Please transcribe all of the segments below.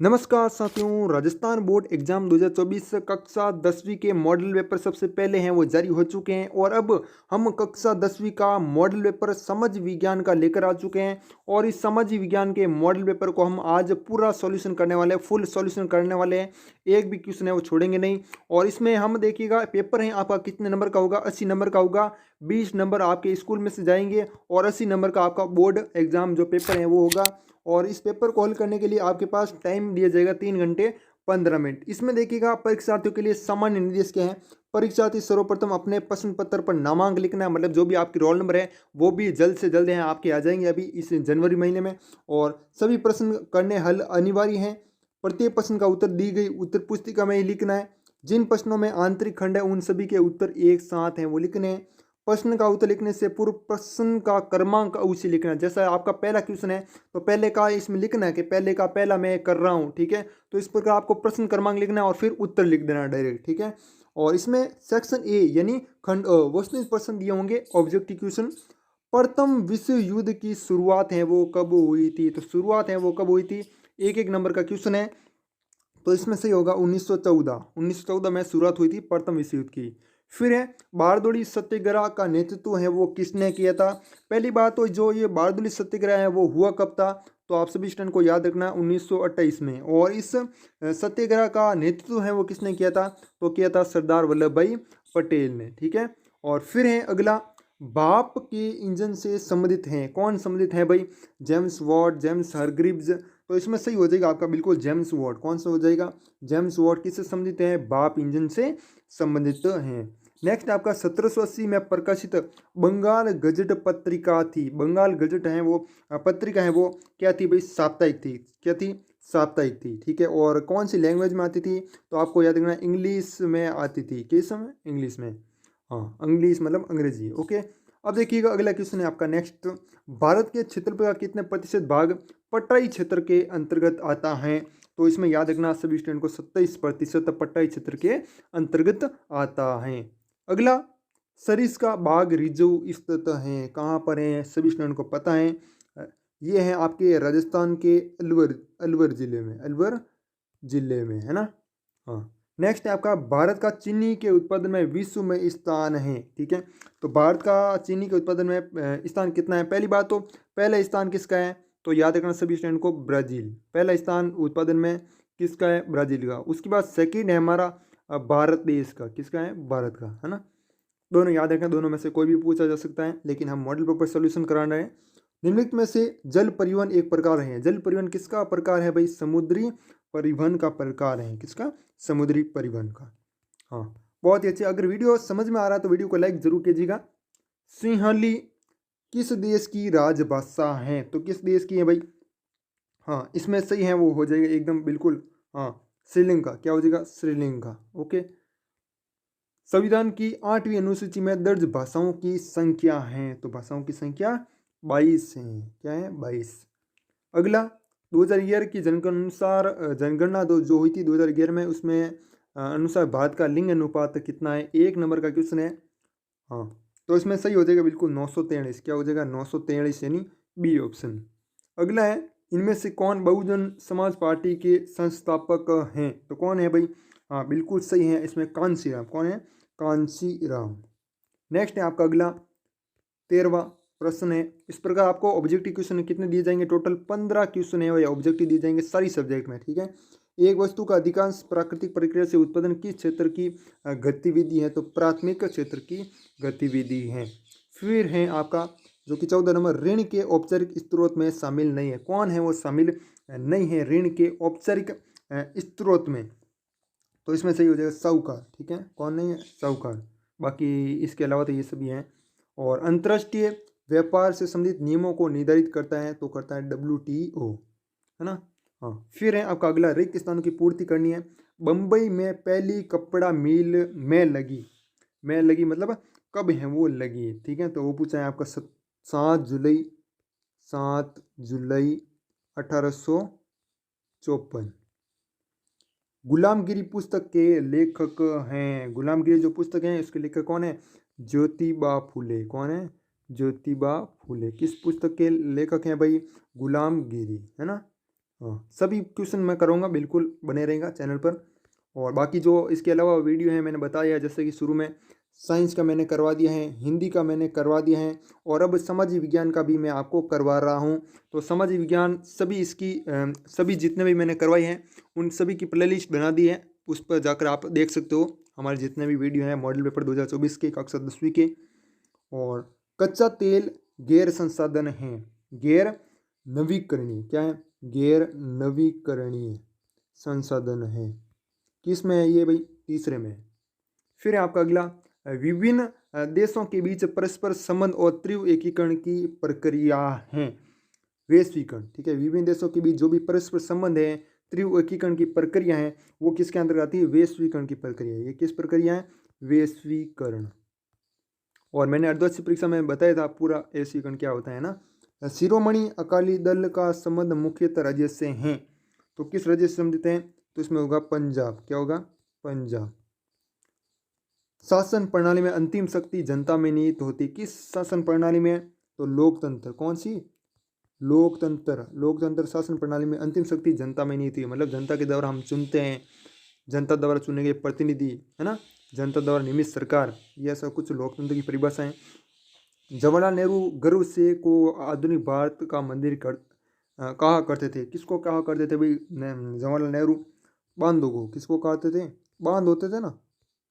नमस्कार साथियों, Rajasthan board exam 2024 कक्षा 10वीं के मॉडल पेपर सबसे पहले हैं वो जारी हो चुके हैं। और अब हम कक्षा 10वीं का मॉडल पेपर समझ विज्ञान का लेकर आ चुके हैं। और इस समझ विज्ञान के मॉडल पेपर को हम आज पूरा सॉल्यूशन करने वाले हैं, फुल सॉल्यूशन करने वाले हैं। एक भी क्वेश्चन है वो छोड़ेंगे नहीं। और इसमें हम देखिएगा पेपर है आपका कितने नंबर का होगा, 80 नंबर का होगा। 20 नंबर आपके स्कूल में से जाएंगे और 80 नंबर का आपका बोर्ड एग्जाम जो पेपर है वो होगा। और इस पेपर को हल करने के लिए आपके पास टाइम दिया जाएगा 3 घंटे 15 मिनट। इसमें देखिएगा परीक्षार्थियों के लिए सामान्य निर्देश क्या है। परीक्षार्थी सर्वप्रथम अपने प्रश्न पत्र पर नामांक लिखना है, मतलब जो भी आपकी रोल नंबर है वो भी जल्द से जल्द है आपके आ जाएंगे अभी इस जनवरी महीने में। और सभी प्रश्न करने हल अनिवार्य हैं। प्रत्येक प्रश्न का उत्तर दी गई उत्तर पुस्तिका में ही लिखना है। जिन प्रश्नों में आंतरिक खंड है उन सभी के उत्तर एक साथ हैं वो लिखने हैं। प्रश्न का उत्तर लिखने से पूर्व प्रश्न का क्रमांक अवश्य लिखना है। जैसा आपका पहला क्वेश्चन है तो पहले का इसमें लिखना है कि पहले का पहला मैं कर रहा हूँ, ठीक है। तो इस प्रकार आपको प्रश्न क्रमांक लिखना है और फिर उत्तर लिख देना डायरेक्ट, ठीक है। और इसमें सेक्शन ए यानी खंड वस्तुनिष्ठ प्रश्न दिए होंगे, ऑब्जेक्टिव क्वेश्चन। प्रथम विश्व युद्ध की शुरुआत है वो कब हुई थी, तो शुरुआत है वो कब हुई थी, एक एक नंबर का क्वेश्चन है। तो इसमें सही होगा 1914 में शुरुआत हुई थी प्रथम विश्व युद्ध की। फिर है बारदोली सत्याग्रह का नेतृत्व है वो किसने किया था। पहली बात तो जो ये बारदोली सत्याग्रह है वो हुआ कब था, तो आप सभी स्टूडेंट को याद रखना 1928 में। और इस सत्याग्रह का नेतृत्व है वो किसने किया था, तो किया था सरदार वल्लभ भाई पटेल ने, ठीक है। और फिर है अगला, भाप के इंजन से संबंधित हैं, कौन संबंधित है भाई, जेम्स वॉट, जेम्स हरग्रीव्स। तो इसमें सही हो जाएगा आपका बिल्कुल जेम्स वॉट। कौन सा हो जाएगा, जेम्स वॉट किससे संबंधित है, भाप इंजन से संबंधित हैं। नेक्स्ट आपका 1780 में प्रकाशित बंगाल गजट पत्रिका थी। बंगाल गजट है वो पत्रिका है वो क्या थी भाई, साप्ताहिक थी। क्या थी, साप्ताहिक थी, ठीक है। और कौन सी लैंग्वेज में आती थी, तो आपको याद रखना इंग्लिश में आती थी। किस समय, इंग्लिश में, हाँ इंग्लिश मतलब अंग्रेजी, ओके। अब देखिएगा अगला क्वेश्चन है आपका नेक्स्ट, भारत के क्षेत्रफल का कितने प्रतिशत भाग पट्टाई क्षेत्र के अंतर्गत आता है। तो इसमें याद रखना सभी स्टूडेंट को 27% पट्टाई क्षेत्र के अंतर्गत आता है। अगला, सरिस का बाग रिजर्व स्थित है, कहाँ पर है, सभी स्टूडेंट को पता है। ये है आपके राजस्थान के अलवर, अलवर जिले में, अलवर जिले में है ना, हाँ। नेक्स्ट है आपका, भारत का चीनी के उत्पादन में विश्व में स्थान है, ठीक है। तो भारत का चीनी के उत्पादन में स्थान कितना है। पहली बात तो पहला स्थान किसका है, तो याद रखना सभी स्टूडेंट को ब्राज़ील, पहला स्थान उत्पादन में किसका है, ब्राज़ील का। उसके बाद सेकंड है हमारा भारत देश का, किसका है, भारत का, है ना। दोनों याद रखें, दोनों में से कोई भी पूछा जा सकता है, लेकिन हम मॉडल पेपर सोल्यूशन करा रहे हैं। निम्नलिखित में से जल परिवहन एक प्रकार है। जल परिवहन किसका प्रकार है भाई, समुद्री परिवहन का प्रकार है, किसका, समुद्री परिवहन का, हाँ। बहुत ही अच्छे। अगर वीडियो समझ में आ रहा है तो वीडियो को लाइक जरूर कीजिएगा। सिंहली किस देश की राजभाषा है, तो किस देश की है भाई, हाँ इसमें सही है वो हो जाएगा एकदम बिल्कुल, हाँ श्रीलंका। क्या हो जाएगा, श्रीलंका, ओके। संविधान की 8वीं अनुसूची में दर्ज भाषाओं की संख्या है, तो भाषाओं की संख्या 22 है। क्या है, 22। अगला, 2011 की जनगणना जो हुई थी 2011 में, उसमें अनुसार भारत का लिंग अनुपात कितना है, एक नंबर का क्वेश्चन है, हाँ। तो इसमें सही हो जाएगा बिल्कुल 943। क्या हो जाएगा, 943 यानी बी ऑप्शन। अगला है, इनमें से कौन बहुजन समाज पार्टी के संस्थापक हैं, तो कौन है भाई, हाँ बिल्कुल सही है, इसमें कांसी राम। कौन है, कांसी राम। नेक्स्ट है आपका अगला 13वां प्रश्न है। इस प्रकार आपको ऑब्जेक्टिव क्वेश्चन कितने दिए जाएंगे, टोटल 15 क्वेश्चन है या ऑब्जेक्टिव दिए जाएंगे सारी सब्जेक्ट में, ठीक है। एक वस्तु का अधिकांश प्राकृतिक प्रक्रिया से उत्पादन किस क्षेत्र की गतिविधि है, तो प्राथमिक क्षेत्र की गतिविधि है। फिर है आपका जो कि 14 नंबर, ऋण के औपचारिक स्रोत में शामिल नहीं है। कौन है वो शामिल नहीं है ऋण के औपचारिक स्रोत में, तो इसमें सही हो जाएगा साहूकार, ठीक है। कौन नहीं है, साहूकार। बाकी इसके अलावा तो ये सभी हैं। और अंतर्राष्ट्रीय व्यापार से संबंधित नियमों को निर्धारित करता है, तो करता है WTO, है ना, हाँ। फिर है आपका अगला, रिक्त स्थानों की पूर्ति करनी है। बम्बई में पहली कपड़ा मिल में लगी, में लगी मतलब कब है वो लगी, ठीक है। तो वो पूछा है आपका 7 जुलाई, 7 जुलाई 1854। गुलामगिरी पुस्तक के लेखक हैं, गुलामगिरी जो पुस्तक है इसके लेखक कौन है, ज्योतिबा फूले। कौन है, ज्योतिबा फूले। किस पुस्तक के लेखक हैं भाई, गुलामगिरी, है ना, हाँ, सभी क्वेश्चन मैं करूँगा, बिल्कुल बने रहेगा चैनल पर। और बाकी जो इसके अलावा वीडियो है मैंने बताया, जैसे कि शुरू में साइंस का मैंने करवा दिया है, हिंदी का मैंने करवा दिया है, और अब समाज विज्ञान का भी मैं आपको करवा रहा हूँ। तो समाज विज्ञान सभी इसकी सभी जितने भी मैंने करवाई हैं उन सभी की प्लेलिस्ट बना दी है, उस पर जाकर आप देख सकते हो हमारे जितने भी वीडियो हैं मॉडल पेपर 2024 के कक्षा 10वीं के। और कच्चा तेल गैर संसाधन है, गैर नवीकरणीय, क्या है, गैर नवीकरणीय संसाधन है। किस में है ये भाई, तीसरे में है। फिर है आपका अगला, विभिन्न देशों के बीच परस्पर संबंध और तीव्र एकीकरण की प्रक्रिया है, वैश्वीकरण। ठीक है, विभिन्न देशों के बीच जो भी परस्पर संबंध है, तीव्र एकीकरण की प्रक्रिया है, वो किसके अंतर्गत आती है, वैश्वीकरण की प्रक्रिया है। ये किस प्रक्रिया है, वैश्वीकरण। और मैंने अर्धवार्षिक परीक्षा में बताया था पूरा वैश्वीकरण क्या होता है ना। शिरोमणि अकाली दल का संबंध मुख्यतः राज्य से है, तो किस राज्य से संबंधित है, तो इसमें होगा पंजाब। क्या होगा, पंजाब। शासन प्रणाली में अंतिम शक्ति जनता में निहित होती, किस शासन प्रणाली में, तो लोकतंत्र। कौन सी, लोकतंत्र। लोकतंत्र शासन प्रणाली में अंतिम शक्ति जनता में निहित है, मतलब जनता के द्वारा हम चुनते हैं, जनता द्वारा चुने गए प्रतिनिधि, है ना, जनता द्वारा नियमित सरकार, यह सब कुछ लोकतंत्र की परिभाषा है। जवाहरलाल नेहरू गर्व से को आधुनिक भारत का मंदिर कहा करते थे, किसको कहा करते थे भाई, जवाहरलाल नेहरू बांधों को, किसको कहते थे, बांध होते थे ना,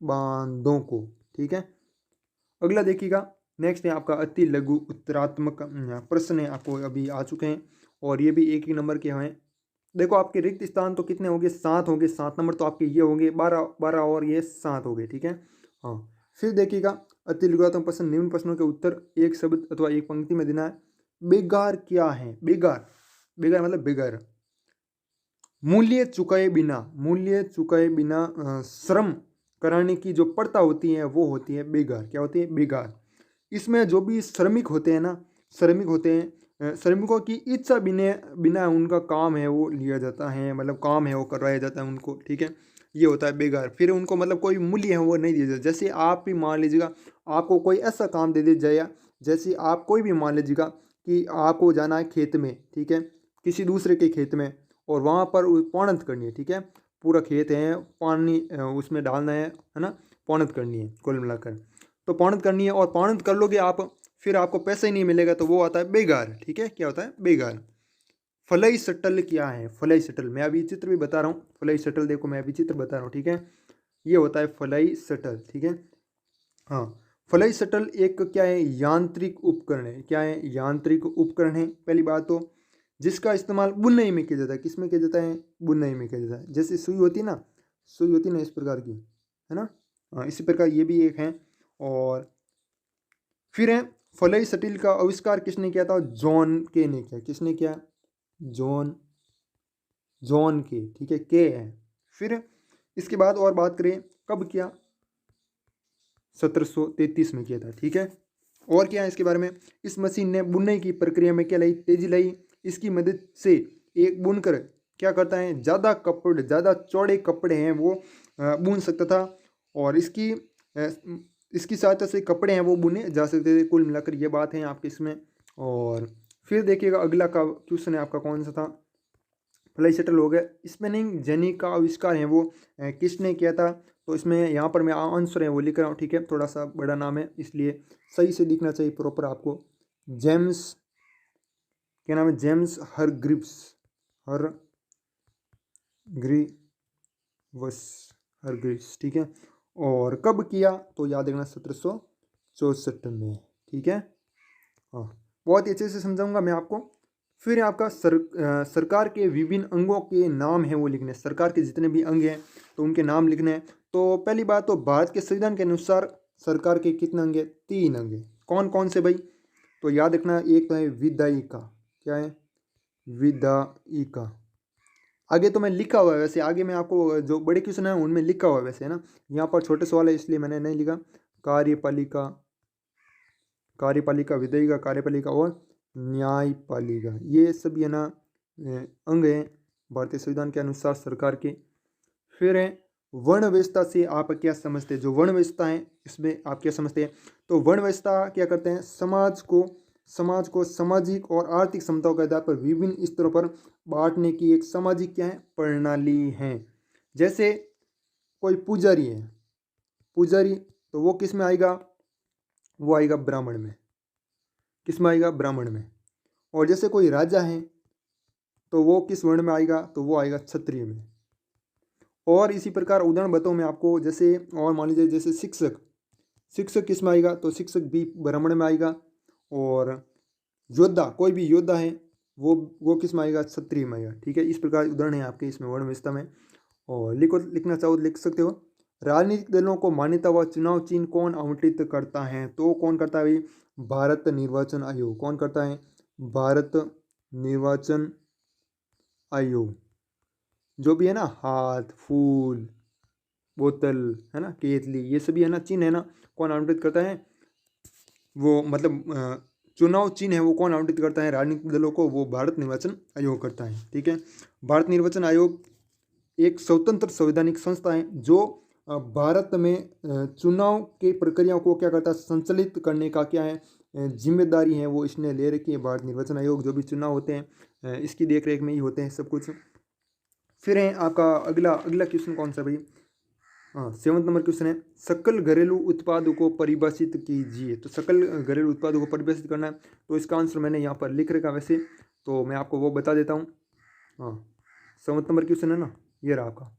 बांधों को। ठीक है, अगला देखिएगा, नेक्स्ट है आपका अति लघु उत्तरात्मक प्रश्न है, आपको अभी आ चुके हैं, और ये भी एक ही नंबर के हैं। देखो आपके रिक्त स्थान तो कितने होंगे, 7 होंगे, 7 नंबर तो आपके ये होंगे, 12 और ये 7 हो गए। ठीक है, हाँ। फिर देखिएगा, अति लघुत्तम प्रश्न, निम्न प्रश्नों के उत्तर एक शब्द अथवा एक पंक्ति में देना है। बेगार क्या है, बेगार, बेगार मतलब बेगार, मूल्य चुकाए बिना, मूल्य चुकाए बिना श्रम कराने की जो प्रथा होती है वो होती है बेगार। क्या होती है, बेगार। इसमें जो भी श्रमिक होते हैं ना, श्रमिक होते हैं, श्रमिकों की इच्छा बिना बिना उनका काम है वो लिया जाता है, मतलब काम है वो करवाया जाता है उनको। ठीक है, ये होता है बेगार। फिर उनको मतलब कोई मूल्य है वो नहीं दिया जाता। जैसे आप भी मान लीजिएगा, आपको कोई ऐसा काम दे दिया जाए, जैसे आप कोई भी मान लीजिएगा कि आपको जाना है खेत में, ठीक है, किसी दूसरे के खेत में, और वहाँ पर पौणत करनी है। ठीक है, पूरा खेत है, पानी उसमें डालना है ना, पौणत करनी है कुल मिलाकर। तो पौणत करनी है और पौणत कर लोगे आप, फिर आपको पैसा ही नहीं मिलेगा, तो वो आता है बेगार। ठीक है, क्या होता है, बेगार। फलई शटल क्या है, फलई शटल, मैं अभी चित्र भी बता रहा हूँ। फलई शटल देखो, मैं अभी चित्र बता रहा हूँ। ठीक है, ये होता है फलई शटल। ठीक है, हाँ। फलई शटल एक क्या है, यांत्रिक उपकरण है। क्या है, यांत्रिक उपकरण है। पहली बात तो जिसका इस्तेमाल बुनाई में किया जाता है, किस में किया जाता है, बुनाई में किया जाता है। जैसे सुई होती है ना, सुई होती है ना इस प्रकार की, है ना, हाँ, इसी प्रकार ये भी एक है। और फिर है, फलई शटल का आविष्कार किसने किया था, जॉन के ने किया। किसने किया, जॉन, जॉन के। ठीक है, के है। फिर इसके बाद और बात करें, कब किया, 1733 में किया था। ठीक है, और क्या है इसके बारे में, इस मशीन ने बुनाई की प्रक्रिया में क्या लाई, तेजी लाई। इसकी मदद से एक बुनकर क्या करता है, ज़्यादा कपड़े, ज़्यादा चौड़े कपड़े हैं वो बुन सकता था, और इसकी सहायता से कपड़े हैं वो बुने जा सकते थे। कुल मिलाकर ये बात है आपके इसमें। और फिर देखिएगा अगला का क्वेश्चन है आपका, कौन सा था, फ्लाई शटल हो गया। स्पिनिंग जेनी का आविष्कार है वो किसने किया था, तो इसमें यहाँ पर मैं आंसर है वो लिख रहा हूँ। ठीक है, थोड़ा सा बड़ा नाम है इसलिए सही से दिखना चाहिए प्रॉपर आपको। जेम्स, क्या नाम है, जेम्स हरग्रीव्स, हरग्रीव्स, हरग्रीव्स। ठीक है, और कब किया, तो याद रखना 1764 में। ठीक है, हाँ, बहुत ही अच्छे से समझाऊंगा मैं आपको। फिर आपका सरकार के विभिन्न अंगों के नाम हैं वो लिखने हैं। सरकार के जितने भी अंग हैं तो उनके नाम लिखने हैं। तो पहली बात तो भारत के संविधान के अनुसार सरकार के कितने अंग हैं, 3 अंग हैं। कौन कौन से भाई, तो याद रखना, एक तो है विधायिका। क्या है, विधायिका। आगे तो मैं लिखा हुआ है वैसे, आगे मैं आपको जो बड़े क्वेश्चन है उनमें लिखा हुआ है वैसे, है ना, यहाँ पर छोटे सवाल है इसलिए मैंने नहीं लिखा। कार्यपालिका, कार्यपालिका, विधायिका, कार्यपालिका और न्यायपालिका, ये सभी है ना अंग हैं भारतीय संविधान के अनुसार सरकार के। फिर है वर्ण व्यवस्था से आप क्या समझते हैं, जो वर्ण व्यवस्था है इसमें आप क्या समझते हैं, तो वर्ण व्यवस्था क्या करते हैं, समाज को समाज को सामाजिक और आर्थिक क्षमताओं के आधार पर विभिन्न स्तरों पर बांटने की एक सामाजिक क्या है, प्रणाली है। जैसे कोई पुजारी है, पुजारी तो वो किस में आएगा, वो आएगा ब्राह्मण में। किस में आएगा, ब्राह्मण में। और जैसे कोई राजा है तो वो किस वर्ण में आएगा, तो वो आएगा क्षत्रिय में। और इसी प्रकार उदाहरण बताऊँ मैं आपको, जैसे और मान लीजिए जैसे शिक्षक, शिक्षक किस में आएगा, तो शिक्षक भी ब्राह्मण में आएगा। और योद्धा, कोई भी योद्धा है वो किस में आएगा, क्षत्रिय में आएगा। ठीक है, इस प्रकार उदाहरण है आपके इसमें वर्ण व्यवस्था में। और लिखना चाहो तो लिख सकते हो। राजनीतिक दलों को मान्यता व चुनाव चिन्ह कौन आवंटित करता है, तो कौन करता है भाई, भारत निर्वाचन आयोग। कौन करता है, भारत निर्वाचन आयोग। जो भी है ना, हाथ, फूल, बोतल है ना, केतली, ये सभी है ना चिन्ह है ना, कौन आवंटित करता है, वो मतलब चुनाव चिन्ह है वो कौन आवंटित करता है राजनीतिक दलों को, वो भारत निर्वाचन आयोग करता है। ठीक है, भारत निर्वाचन आयोग एक स्वतंत्र संवैधानिक संस्था है जो भारत में चुनाव के प्रक्रिया को क्या करता है, संचालित करने का क्या है, जिम्मेदारी है वो इसने ले रखी है। भारत निर्वाचन आयोग जो भी चुनाव होते हैं इसकी देखरेख में ही होते हैं सब कुछ। फिर है आपका अगला क्वेश्चन कौन सा भाई, हाँ 7वां नंबर क्वेश्चन है, सकल घरेलू उत्पादों को परिभाषित कीजिए। तो सकल घरेलू उत्पादों को परिभाषित करना है, तो इसका आंसर मैंने यहाँ पर लिख रखा वैसे, तो मैं आपको वो बता देता हूँ। हाँ 7वां नंबर क्वेश्चन है ना, ये रहा आपका।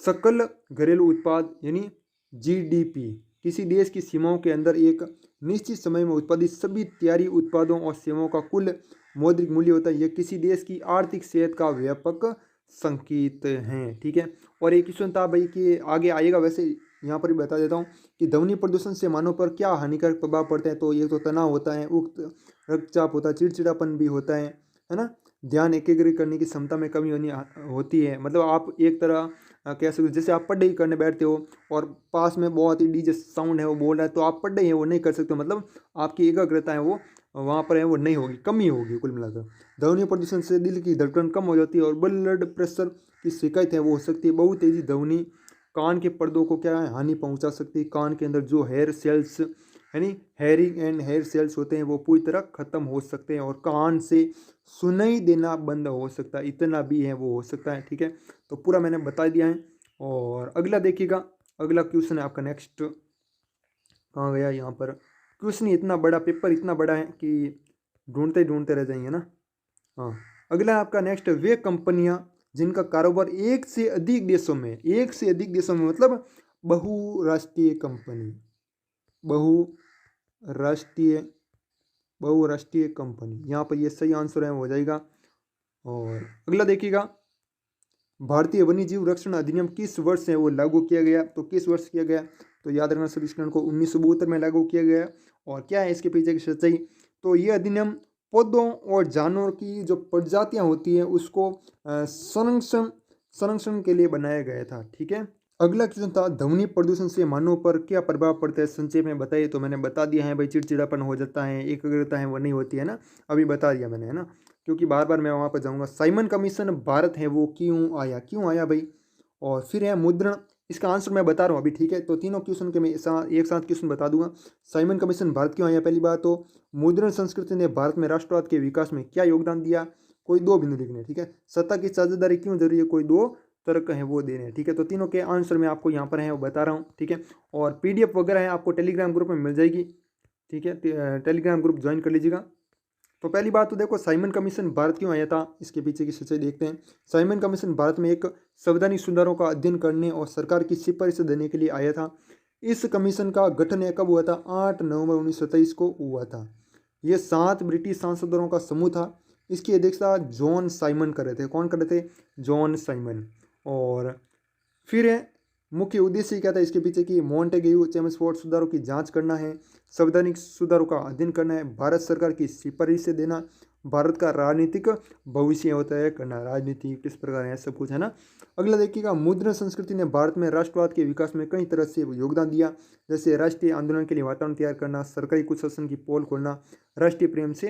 सकल घरेलू उत्पाद यानी जीडीपी किसी देश की सीमाओं के अंदर एक निश्चित समय में उत्पादित सभी तैयारी उत्पादों और सेवाओं का कुल मौद्रिक मूल्य होता है। यह किसी देश की आर्थिक सेहत का व्यापक संकेत है। ठीक है, और एक क्वेश्चन था भाई कि आगे आएगा, वैसे यहाँ पर भी बता देता हूँ कि ध्वनि प्रदूषण से मानव पर क्या हानिकारक प्रभाव पड़ता है। तो ये तो तनाव होता है, उक्त रक्तचाप होता है, चिड़चिड़ापन भी होता है ना, ध्यान एकाग्र करने की क्षमता में कमी होती है। मतलब आप एक तरह कह सकते हो, जैसे आप पढ़ाई करने बैठते हो और पास में बहुत ही डीजे साउंड है वो बोल रहा है, तो आप पढ़ाई है वो नहीं कर सकते हो, मतलब आपकी एकाग्रता है वो वहाँ पर है वो नहीं होगी, कमी होगी कुल मिलाकर। ध्वनि प्रदूषण से दिल की धड़कन कम हो जाती है और ब्लड प्रेशर की शिकायत है वो हो सकती है। बहुत तेजी ध्वनि कान के पर्दों को क्या है, हानि पहुंचा सकती है। कान के अंदर जो हेयर सेल्स यानी हेयरिंग एंड हेयर सेल्स होते हैं वो पूरी तरह खत्म हो सकते हैं और कान से सुनाई देना बंद हो सकता है, इतना भी है वो हो सकता है। ठीक है, तो पूरा मैंने बता दिया है। और अगला देखिएगा, अगला क्वेश्चन है आपका नेक्स्ट, कहाँ गया, यहाँ पर क्वेश्चन ही इतना बड़ा, पेपर इतना बड़ा है कि ढूंढते रह जाएंगे ना। हाँ अगला आपका नेक्स्ट, वे कंपनियां जिनका कारोबार एक से अधिक देशों में मतलब बहुराष्ट्रीय कंपनी, बहुराष्ट्रीय कंपनी, यहाँ पर ये सही आंसर है हो जाएगा। और अगला देखिएगा, भारतीय वन्यजीव रक्षण अधिनियम किस वर्ष है वो लागू किया गया, तो किस वर्ष किया गया, तो याद रखना सभी स्टूडेंट को 1972 में लागू किया गया। और क्या है इसके पीछे की सच्चाई, तो ये अधिनियम पौधों और जानवरों की जो प्रजातियां होती है उसको संरक्षण के लिए बनाया गया था। ठीक है, अगला क्वेश्चन था, ध्वनि प्रदूषण से मानव पर क्या प्रभाव पड़ता है, संक्षेप में बताइए। तो मैंने बता दिया है भाई, चिड़चिड़ापन हो जाता है, एकाग्रता है वो नहीं होती है ना, अभी बता दिया मैंने है ना, क्योंकि बार बार मैं वहाँ पर जाऊँगा। साइमन कमीशन भारत है वो क्यों आया भाई। और फिर है मुद्रण, इसका आंसर मैं बता रहा हूँ अभी। ठीक है, तो तीनों क्वेश्चन के मैं एक साथ क्वेश्चन बता दूंगा। साइमन कमीशन भारत क्यों आया, पहली बात तो मुद्रण संस्कृति ने भारत में राष्ट्रवाद के विकास में क्या योगदान दिया, कोई दो बिंदु लिखने। ठीक है, सत्ता की साझेदारी क्यों जरूरी है, कोई दो तर्क है वो देने हैं। ठीक है, तो तीनों के आंसर मैं आपको यहाँ पर है वो बता रहा हूँ। ठीक है, और PDF वगैरह है आपको टेलीग्राम ग्रुप में मिल जाएगी। ठीक है, टेलीग्राम ग्रुप ज्वाइन कर लीजिएगा। तो पहली बात तो देखो, साइमन कमीशन भारत क्यों आया था, इसके पीछे की सच्चाई देखते हैं। साइमन कमीशन भारत में एक संवैधानिक सुधारों का अध्ययन करने और सरकार की सिफारिश देने के लिए आया था। इस कमीशन का गठन कब हुआ था, 8 नवंबर 1927 को हुआ था। ये 7 ब्रिटिश सांसदों का समूह था। इसकी अध्यक्षता जॉन साइमन कर रहे थे। कौन कर रहे थे, जॉन साइमन। और फिर है मुख्य उद्देश्य क्या था इसके पीछे की, मॉन्टेग्यू चेम्सफोर्ड सुधारों की जांच करना है, संवैधानिक सुधारों का अध्ययन करना है, भारत सरकार की सिफारिश से देना, भारत का राजनीतिक भविष्य होता है करना, राजनीति किस प्रकार है सब कुछ है ना। अगला देखिएगा, मुद्रण संस्कृति ने भारत में राष्ट्रवाद के विकास में कई तरह से योगदान दिया, जैसे राष्ट्रीय आंदोलन के लिए वातावरण तैयार करना, सरकारी कुशासन की पोल खोलना, राष्ट्रीय प्रेम से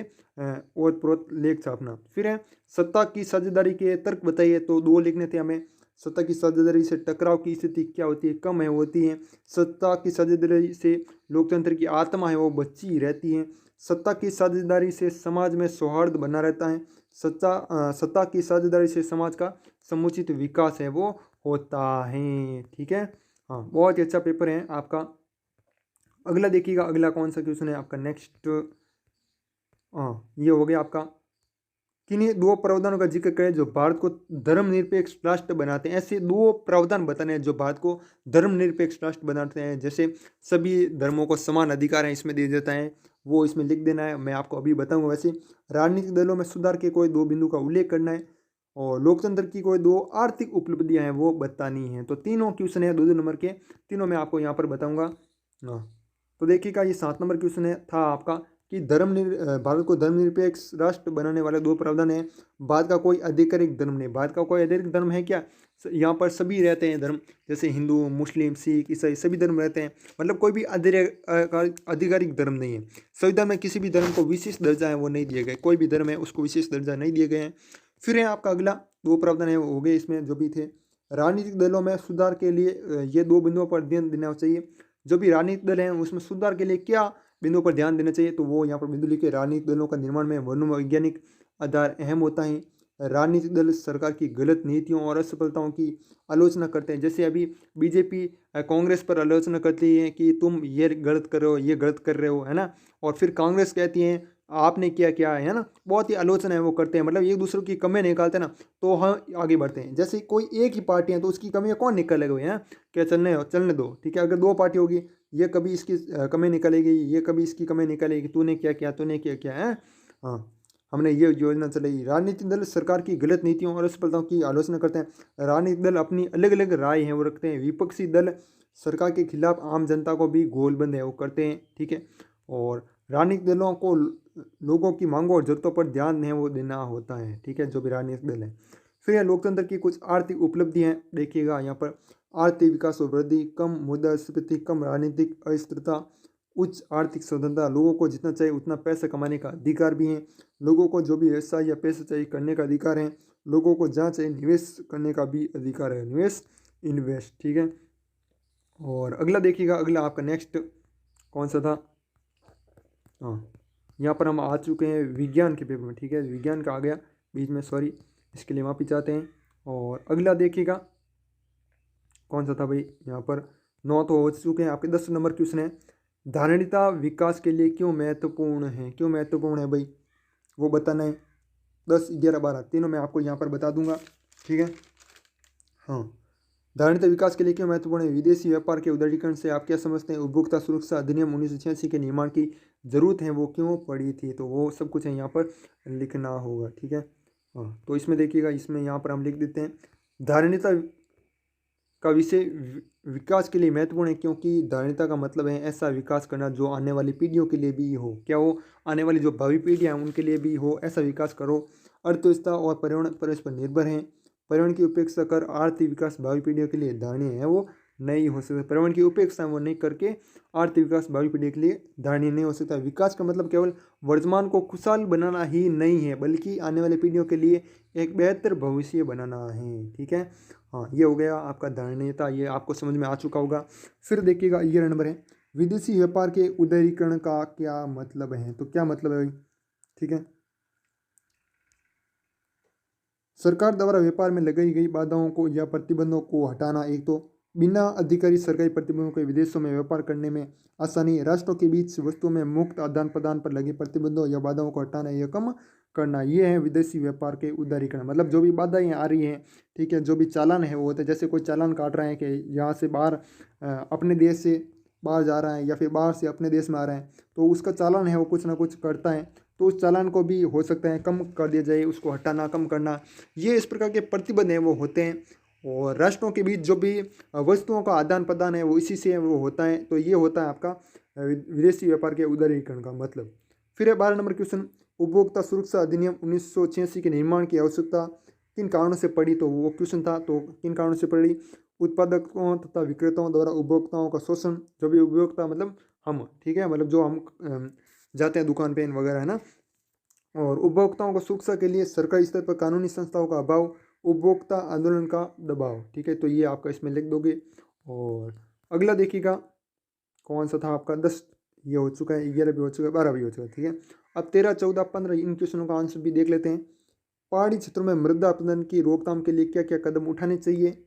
ओत प्रोत लेख छापना। फिर है सत्ता की साझेदारी के तर्क बताइए, तो 2 लिखने थे हमें। सत्ता की साझेदारी से टकराव की स्थिति क्या होती है, कम है होती है। सत्ता की साझेदारी से लोकतंत्र की आत्मा है वो बची रहती है। सत्ता की साझेदारी से समाज में सौहार्द बना रहता है। सत्ता की साझेदारी से समाज का समुचित विकास है वो होता है। ठीक है, हाँ, बहुत ही अच्छा पेपर है आपका। अगला देखिएगा, अगला कौन सा क्वेश्चन है आपका नेक्स्ट। हाँ, ये हो गया आपका, किन्हीं दो प्रावधानों का जिक्र करें जो भारत को धर्मनिरपेक्ष राष्ट्र बनाते हैं। ऐसे दो प्रावधान बताने हैं जो भारत को धर्मनिरपेक्ष राष्ट्र बनाते हैं। जैसे सभी धर्मों को समान अधिकार है इसमें दे देता है, वो इसमें लिख देना है, मैं आपको अभी बताऊंगा। वैसे राजनीतिक दलों में सुधार के कोई दो बिंदु का उल्लेख करना है, और लोकतंत्र की कोई दो आर्थिक उपलब्धियां हैं वो बतानी है। तो तीनों क्वेश्चन है 2-2 नंबर के, तीनों मैं आपको यहाँ पर बताऊंगा। हाँ, तो देखिएगा, ये 7 नंबर क्वेश्चन है था आपका कि भारत को धर्मनिरपेक्ष राष्ट्र बनाने वाले दो प्रावधान है। भारत का कोई आधिकारिक धर्म नहीं, भारत का कोई आधिकारिक धर्म है क्या? यहाँ पर सभी रहते हैं धर्म, जैसे हिंदू, मुस्लिम, सिख, ईसाई सभी धर्म रहते हैं, मतलब कोई भी आधिकारिक धर्म नहीं है। संविधान में किसी भी धर्म को विशेष दर्जा है वो नहीं दिए गए, कोई भी धर्म है उसको विशेष दर्जा नहीं दिए गए हैं। फिर है आपका अगला दो प्रावधान है वो हो गए इसमें जो भी थे। राजनीतिक दलों में सुधार के लिए ये दो बिंदुओं पर ध्यान देना चाहिए। जो भी राजनीतिक दल हैं उसमें सुधार के लिए क्या बिंदुओं पर ध्यान देना चाहिए, तो वो यहाँ पर बिंदु लिखे। राजनीतिक दलों का निर्माण में मनोवैज्ञानिक आधार अहम होता है। राजनीतिक दल सरकार की गलत नीतियों और असफलताओं की आलोचना करते हैं। जैसे अभी बीजेपी कांग्रेस पर आलोचना करती है कि तुम ये गलत कर रहे हो, ये गलत कर रहे हो, है ना, और फिर कांग्रेस कहती है आपने क्या क्या है ना, बहुत ही आलोचना है वो करते हैं, मतलब एक दूसरे की कमियां निकालते हैं ना, तो हम आगे बढ़ते हैं। जैसे कोई एक ही पार्टी है तो उसकी कमियां कौन निकालेगा है, क्या चलने दो, ठीक है। अगर दो पार्टी होगी, ये कभी इसकी कमी निकालेगी, ये कभी इसकी कमी निकालेगी, तूने क्या किया, तूने क्या किया है। हाँ, हमने ये योजना चलाई। राजनीतिक दल सरकार की गलत नीतियों और असफलताओं की आलोचना करते हैं। राजनीतिक दल अपनी अलग अलग राय हैं वो रखते हैं। विपक्षी दल सरकार के खिलाफ आम जनता को भी गोलबंद है वो करते हैं, ठीक है। और राजनीतिक दलों को लोगों की मांगों और जरूरतों पर ध्यान है वो देना होता है, ठीक है, जो भी राजनीतिक दल है। फिर यह लोकतंत्र की कुछ आर्थिक उपलब्धि हैं, देखिएगा यहाँ पर। आर्थिक विकास और वृद्धि, कम मुद्रास्फीति, कम राजनीतिक अस्थिरता, उच्च आर्थिक स्वतंत्रता, लोगों को जितना चाहिए उतना पैसा कमाने का अधिकार भी है, लोगों को जो भी व्यवसाय या पैसा चाहिए करने का अधिकार है, लोगों को जहाँ चाहिए निवेश करने का भी अधिकार है, निवेश, इन्वेस्ट, ठीक है। और अगला देखिएगा, अगला आपका नेक्स्ट कौन सा था। हाँ, यहाँ पर हम आ चुके हैं विज्ञान के पेपर में, ठीक है, विज्ञान का आ गया बीच में, सॉरी, इसके लिए माफ़ी चाहते हैं। और अगला देखिएगा कौन सा था भाई, यहाँ पर 9 तो हो चुके हैं आपके। 10 नंबर क्वेश्चन है, धारणीता विकास के लिए क्यों महत्वपूर्ण है, क्यों महत्वपूर्ण है भाई, वो बताना है। 10, 11, 12 तीनों मैं आपको यहाँ पर बता दूंगा, ठीक है। हाँ, धारणीता विकास के लिए क्यों महत्वपूर्ण है। विदेशी व्यापार के उदारीकरण से आप क्या समझते हैं। उपभोक्ता सुरक्षा अधिनियम 1986 के निर्माण की जरूरत है वो क्यों पड़ी थी, तो वो सब कुछ है यहाँ पर लिखना होगा, ठीक है। हाँ, तो इसमें देखिएगा, इसमें यहाँ पर हम लिख देते हैं धारणीता का विषय विकास के लिए महत्वपूर्ण है, क्योंकि धारणीता का मतलब है ऐसा विकास करना जो आने वाली पीढ़ियों के लिए भी हो, क्या हो, आने वाली जो भावी पीढ़ियाँ हैं उनके लिए भी हो, ऐसा विकास करो। अर्थव्यवस्था और पर्यावरण परस्पर निर्भर हैं। पर्यावरण की उपेक्षा कर आर्थिक विकास भावी पीढ़ियों के लिए धारणीय है वो नहीं हो सकता। पर्यावरण की उपेक्षा वो नहीं करके आर्थिक विकास भावी पीढ़ी के लिए धारणीय नहीं हो सकता। विकास का मतलब केवल वर्तमान को खुशहाल बनाना ही नहीं है, बल्कि आने वाली पीढ़ियों के लिए एक बेहतर भविष्य बनाना है, ठीक है। हाँ, ये हो गया आपका धारणीयता, ये आपको समझ में आ चुका होगा। फिर देखिएगा, ये नंबर है विदेशी व्यापार के उदारीकरण का क्या मतलब है, तो क्या मतलब है भाई, ठीक है। सरकार द्वारा व्यापार में लगाई गई बाधाओं को या प्रतिबंधों को हटाना। एक तो बिना अधिकारी सरकारी प्रतिबंधों के विदेशों में व्यापार करने में आसानी, राष्ट्रों के बीच वस्तुओं में मुक्त आदान प्रदान पर लगे प्रतिबंधों या बाधाओं को हटाना या कम करना, ये है विदेशी व्यापार के उदारीकरण। मतलब जो भी बाधाएं आ रही हैं, ठीक है, जो भी चालान है वो होता है, जैसे कोई चालान काट रहा है कि यहाँ से बाहर अपने देश से बाहर जा रहा है या फिर बाहर से अपने देश में आ रहा है, तो उसका चालान है वो कुछ ना कुछ करता है, तो उस चालान को भी हो सकता है कम कर दिया जाए, उसको हटाना, कम करना, ये इस प्रकार के प्रतिबंध हैं वो होते हैं। और राष्ट्रों के बीच जो भी वस्तुओं का आदान प्रदान है वो इसी से वो होता है, तो ये होता है आपका विदेशी व्यापार के उदारीकरण का मतलब। फिर है 12 नंबर क्वेश्चन, उपभोक्ता सुरक्षा अधिनियम 1986 के निर्माण की आवश्यकता किन कारणों से पड़ी, तो वो क्वेश्चन था, तो किन कारणों से पड़ी। उत्पादकों तथा विक्रेताओं द्वारा उपभोक्ताओं का शोषण, जो भी उपभोक्ता मतलब हम, ठीक है, मतलब जो हम जाते हैं दुकान पे वगैरह, है ना। और उपभोक्ताओं को सुरक्षा के लिए सरकारी स्तर पर कानूनी संस्थाओं का अभाव, उपभोक्ता आंदोलन का दबाव, ठीक है, तो ये आपका इसमें लिख दोगे। और अगला देखिएगा कौन सा था आपका 10 ये हो चुका है, 11 भी हो चुका है, 12 भी हो चुका है। ठीक है, अब 13, 14, 15 इन क्वेश्चनों का आंसर भी देख लेते हैं। पहाड़ी क्षेत्रों में मृदा अपरदन की रोकथाम के लिए क्या क्या कदम उठाने चाहिए?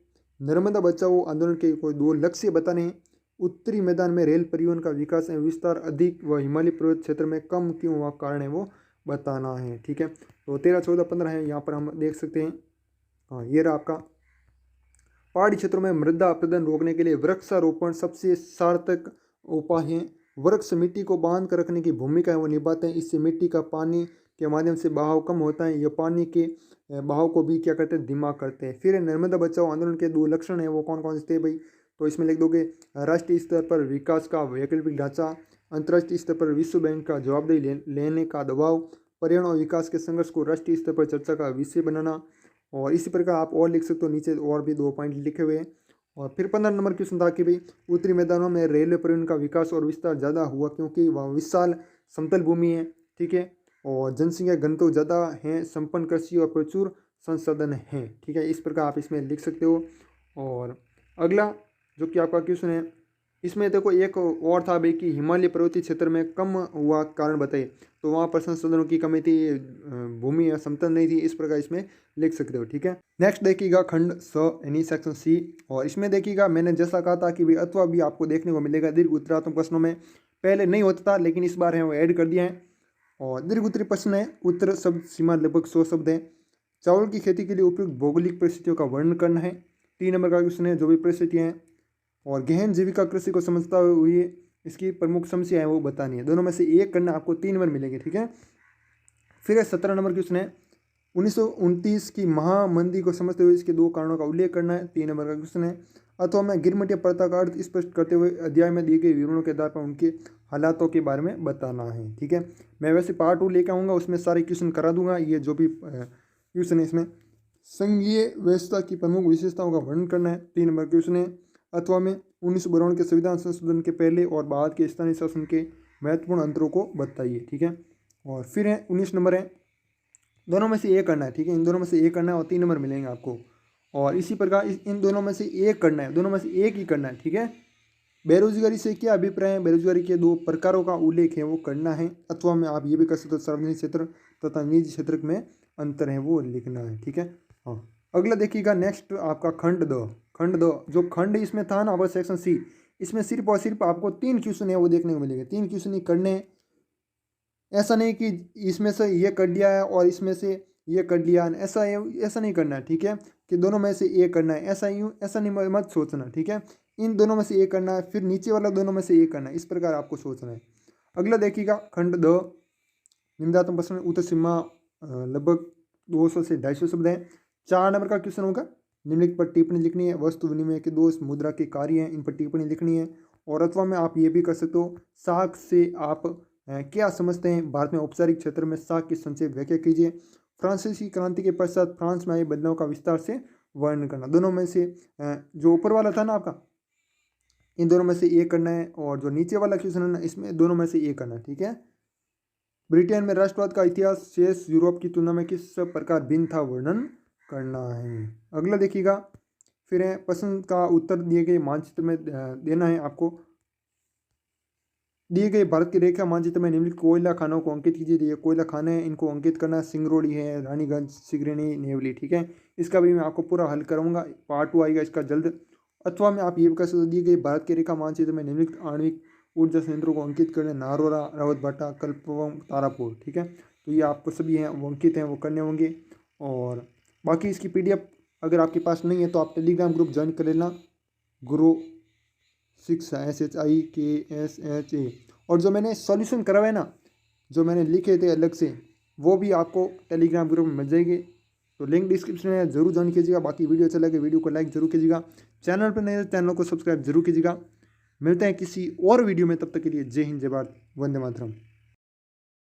नर्मदा बचाओ आंदोलन के कोई 2 लक्ष्य बताने हैं। उत्तरी मैदान में रेल परिवहन का विकास एवं विस्तार अधिक व हिमालय पर्वत क्षेत्र में कम क्यों हुआ, कारण है वो बताना है। ठीक है, तो 13, 14, 15 है, यहाँ पर हम देख सकते हैं। हाँ, ये रहा आपका। पहाड़ी क्षेत्रों में मृदा अपरदन रोकने के लिए वृक्षारोपण सबसे सार्थक उपाय है। वृक्ष मिट्टी को बांध कर रखने की भूमिका है वो निभाते हैं। इससे मिट्टी का पानी के माध्यम से बहाव कम होता है। ये पानी के बहाव को भी क्या करते हैं, धीमा करते हैं। फिर नर्मदा बचाओ आंदोलन के 2 लक्षण हैं, वो कौन कौन से थे भाई? तो इसमें लिख दोगे राष्ट्रीय स्तर पर विकास का वैकल्पिक ढांचा, अंतर्राष्ट्रीय स्तर पर विश्व बैंक का जवाबदेही लेने का दबाव, पर्यावरण और विकास के संघर्ष को राष्ट्रीय स्तर पर चर्चा का विषय बनाना। और इसी प्रकार आप और लिख सकते हो, नीचे और भी 2 पॉइंट लिखे हुए हैं। और फिर 15 नंबर क्वेश्चन था कि भाई उत्तरी मैदानों में रेलवे परिवहन का विकास और विस्तार ज़्यादा हुआ क्योंकि वह विशाल समतल भूमि है। ठीक है, और जनसंख्या घनत्व ज़्यादा है, संपन्न कृषि और प्रचुर संसाधन हैं। ठीक है, इस प्रकार आप इसमें लिख सकते हो। और अगला जो कि आपका क्वेश्चन है, इसमें देखो एक और था भाई कि हिमालय पर्वतीय क्षेत्र में कम हुआ कारण बताइए। तो वहाँ पर संसाधनों की कमी थी, भूमि समतल नहीं थी, इस प्रकार इसमें लिख सकते हो। ठीक है, नेक्स्ट देखिएगा खंड स यानी सेक्शन सी। और इसमें देखिएगा मैंने जैसा कहा था कि भाई अथवा भी आपको देखने को मिलेगा दीर्घ उत्तरात्मक प्रश्नों में। पहले नहीं होता था लेकिन इस बार है वो ऐड कर दिया है। और दीर्घ उत्तरी प्रश्न है, उत्तर शब्द सीमा लगभग 100 शब्द है। चावल की खेती के लिए उपयुक्त भौगोलिक परिस्थितियों का वर्णन करना है। 3 नंबर का क्वेश्चन है, जो भी परिस्थितियाँ हैं। और गहन जीविका कृषि को समझता हुए इसकी प्रमुख समस्या है वो बतानी है। दोनों में से एक करना, आपको 3 नंबर मिलेंगे। ठीक है, फिर 17 नंबर क्वेश्चन है, 1929 की महामंदी को समझते हुए इसके 2 कारणों का उल्लेख करना है। 3 नंबर का क्वेश्चन है, अथवा में गिरमटिया प्रथा का अर्थ स्पष्ट करते हुए अध्याय में दिए गए विवरणों के आधार पर उनके हालातों के बारे में बताना है। ठीक है, मैं वैसे पार्ट 2 लेकर आऊँगा, उसमें सारे क्वेश्चन करा दूंगा। ये जो भी क्वेश्चन है इसमें संघीय व्यवस्था की प्रमुख विशेषताओं का वर्णन करना है। 3 नंबर क्वेश्चन है, अथवा में 1992 के संविधान संशोधन के पहले और बाद के स्थानीय शासन के महत्वपूर्ण अंतरों को बताइए। ठीक है, और फिर है 19 नंबर है, दोनों में से एक करना है। ठीक है, इन दोनों में से एक करना है और 3 नंबर मिलेंगे आपको। और इसी प्रकार इन दोनों में से एक करना है, दोनों में से एक ही करना है। ठीक है, बेरोजगारी से क्या अभिप्राय है, बेरोजगारी के 2 प्रकारों का उल्लेख है वो करना है। अथवा में आप ये भी कर सकते हो, सार्वजनिक क्षेत्र तथा निजी क्षेत्र में अंतर है वो लिखना है। ठीक है, हाँ। अगला देखिएगा नेक्स्ट आपका खंड 2। खंड 2 जो खंड इसमें था ना, वो सेक्शन सी, इसमें सिर्फ और सिर्फ आपको 3 क्वेश्चन है वो देखने को मिलेंगे। 3 क्वेश्चन ही करने हैं, ऐसा नहीं कि इसमें से ये कर लिया है और इसमें से ये कर लिया, ऐसा है, ऐसा नहीं करना है। ठीक है, कि दोनों में से एक करना है, ऐसा नहीं मत सोचना। ठीक है, इन दोनों में से एक करना है, फिर नीचे वाला दोनों में से एक करना है, इस प्रकार आपको सोचना है। अगला देखिएगा खंड 2 निम्नात्मक प्रश्न, उत्तर सीमा लगभग 200 से 250 शब्द हैं। 4 नंबर का क्वेश्चन होगा, निम्नलिखित पर टिप्पणी लिखनी है। वस्तु विनिमय के 2 मुद्रा के कार्य हैं, इन पर टिप्पणी लिखनी है। और अथवा में आप ये भी कर सकते हो, साख से आप क्या समझते हैं, भारत में औपचारिक क्षेत्र में साख की संक्षेप व्याख्या कीजिए। फ्रांसीसी क्रांति के पश्चात फ्रांस में आए बदलाव का विस्तार से वर्णन करना। दोनों में से जो ऊपर वाला था ना आपका, इन दोनों में से एक करना है। और जो नीचे वाला क्वेश्चन है ना, इसमें दोनों में से एक करना है। ठीक है, ब्रिटेन में राष्ट्रवाद का इतिहास शेष यूरोप की तुलना में किस प्रकार भिन्न था, वर्णन करना है। अगला देखिएगा, फिर है प्रश्न का उत्तर दिए गए मानचित्र में देना है आपको। दिए गए भारत की रेखा मानचित्र में निम्नलिखित कोयला खानों को अंकित कीजिए। ये कोयला खाने हैं, इनको अंकित करना। सिंगरौली है, रानीगंज, सिगरेनी, नेवली। ठीक है, इसका भी मैं आपको पूरा हल कराऊंगा, पार्ट 2 आएगा इसका जल्द। अथवा में आप ये भी कर सकते, दिए गए भारत की रेखा मानचित्र में निम्नलिखित आणविक ऊर्जा संयंत्रों को अंकित करना। नारोरा, रावतभाटा, कल्पवम, तारापुर। ठीक है, तो ये आपको सभी हैं वो अंकित हैं, वो करने होंगे। और बाकी इसकी PDF अगर आपके पास नहीं है तो आप टेलीग्राम ग्रुप ज्वाइन कर लेना, गुरु शिक्षा SHIKSHA। और जो मैंने सॉल्यूशन करवाए ना, जो मैंने लिखे थे अलग से, वो भी आपको टेलीग्राम ग्रुप में मिल जाएंगे। तो लिंक डिस्क्रिप्शन में जरूर ज्वाइन कीजिएगा। बाकी वीडियो अच्छा लगे वीडियो को लाइक जरूर कीजिएगा, चैनल पर नए चैनल को सब्सक्राइब जरूर कीजिएगा। मिलते हैं किसी और वीडियो में, तब तक के लिए जय हिंद, जय भारत, वंदे मातरम।